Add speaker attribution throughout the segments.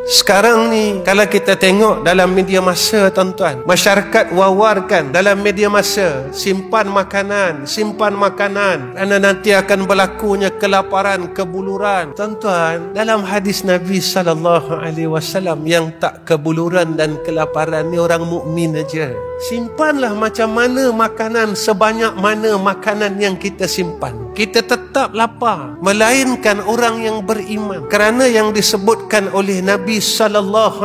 Speaker 1: Sekarang ni kalau kita tengok dalam media massa, tuan-tuan, masyarakat wawarkan dalam media massa, simpan makanan kerana nanti akan berlakunya kelaparan, kebuluran. Tuan-tuan, dalam hadis Nabi SAW, yang tak kebuluran dan kelaparan ni orang mukmin aja. Simpanlah macam mana makanan, sebanyak mana makanan yang kita simpan, kita tetap lapar, melainkan orang yang beriman. Kerana yang disebutkan oleh Nabi SAW,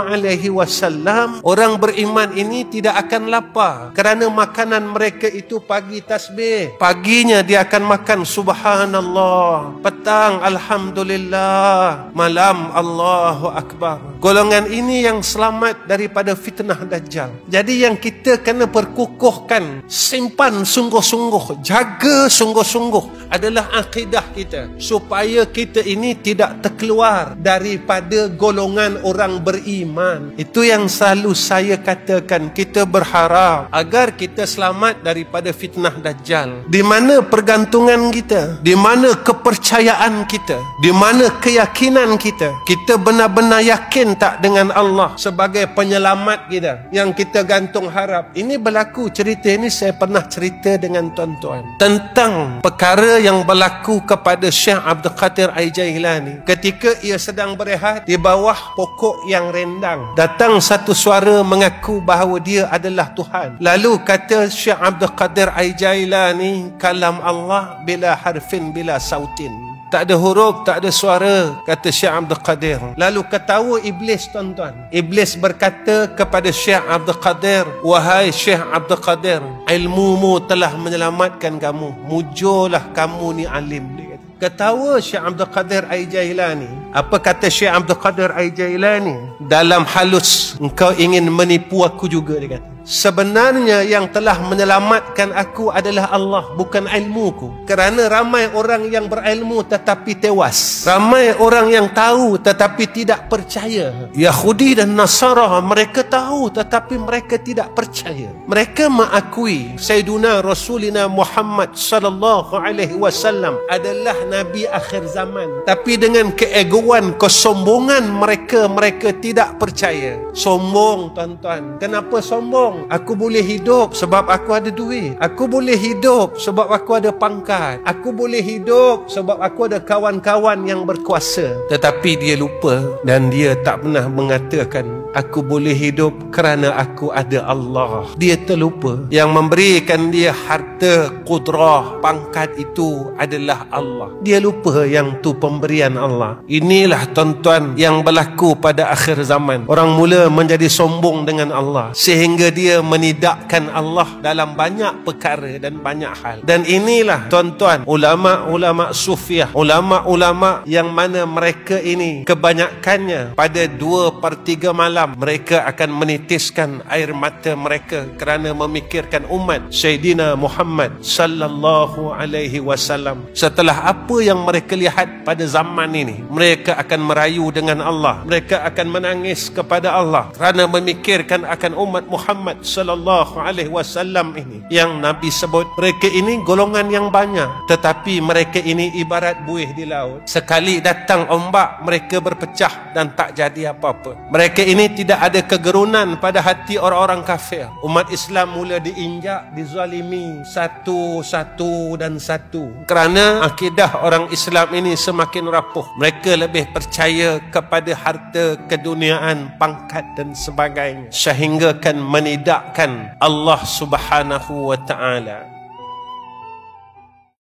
Speaker 1: orang beriman ini tidak akan lapar kerana makanan mereka itu pagi tasbih, paginya dia akan makan subhanallah, petang alhamdulillah, malam Allahu Akbar. Golongan ini yang selamat daripada fitnah Dajjal. Jadi yang kita kena perkukuhkan, simpan sungguh-sungguh, jaga sungguh-sungguh adalah akidah kita, supaya kita ini tidak terkeluar daripada golongan orang beriman. Itu yang selalu saya katakan, kita berharap agar kita selamat daripada fitnah Dajjal. Di mana pergantungan kita, di mana kepercayaan kita, di mana keyakinan kita, kita benar-benar yakin tak dengan Allah sebagai penyelamat kita yang kita gantung harap. Ini berlaku, cerita ini saya pernah cerita dengan tuan-tuan tentang perkara yang berlaku kepada Syekh Abdul Qadir Al-Jailani. Ketika ia sedang berehat di bawah pokok yang rendang, datang satu suara mengaku bahawa dia adalah Tuhan. Lalu kata Syekh Abdul Qadir Al-Jailani, kalam Allah bila harfin bila sautin, tak ada huruf, tak ada suara, kata Syekh Abdul Qadir. Lalu ketawa iblis, tuan-tuan. Iblis berkata kepada Syekh Abdul Qadir, wahai Syekh Abdul Qadir, ilmumu telah menyelamatkan kamu, mujurlah kamu ni alim. Dia kata. Ketawa Syekh Abdul Qadir Al-Jailani. Apa kata Syekh Abdul Qadir Al-Jailani? Dalam halus, engkau ingin menipu aku juga, dia kata. Sebenarnya yang telah menyelamatkan aku adalah Allah, bukan ilmuku. Kerana ramai orang yang berilmu tetapi tewas, ramai orang yang tahu tetapi tidak percaya. Yahudi dan Nasara, mereka tahu tetapi mereka tidak percaya. Mereka mengakui Sayyiduna Rasulina Muhammad sallallahu alaihi wasallam adalah Nabi akhir zaman, tapi dengan keegoan, kesombongan mereka tidak percaya. Sombong, tuan-tuan. Kenapa sombong? Aku boleh hidup sebab aku ada duit. Aku boleh hidup sebab aku ada pangkat. Aku boleh hidup sebab aku ada kawan-kawan yang berkuasa. Tetapi dia lupa dan dia tak pernah mengatakan aku boleh hidup kerana aku ada Allah. Dia terlupa yang memberikan dia harta, kudrah, pangkat itu adalah Allah. Dia lupa yang tu pemberian Allah. Inilah, tuan-tuan, yang berlaku pada akhir zaman. Orang mula menjadi sombong dengan Allah sehingga dia menidakkan Allah dalam banyak perkara dan banyak hal. Dan inilah, tuan-tuan, ulama-ulama sufiah, ulama-ulama yang mana mereka ini kebanyakannya pada 2/3 malam mereka akan menitiskan air mata mereka kerana memikirkan umat Sayyidina Muhammad sallallahu alaihi wasallam. Setelah apa yang mereka lihat pada zaman ini, mereka akan merayu dengan Allah, mereka akan menangis kepada Allah kerana memikirkan akan umat Muhammad sallallahu alaihi wasallam ini yang Nabi sebut. Mereka ini golongan yang banyak, tetapi mereka ini ibarat buih di laut. Sekali datang ombak, mereka berpecah dan tak jadi apa-apa. Mereka ini tidak ada kegerunan pada hati orang-orang kafir. Umat Islam mula diinjak, dizalimi satu kerana akidah orang Islam ini semakin rapuh. Mereka lebih percaya kepada harta, keduniaan, pangkat dan sebagainya, sehingga kan menidakkan Allah Subhanahu wa ta'ala.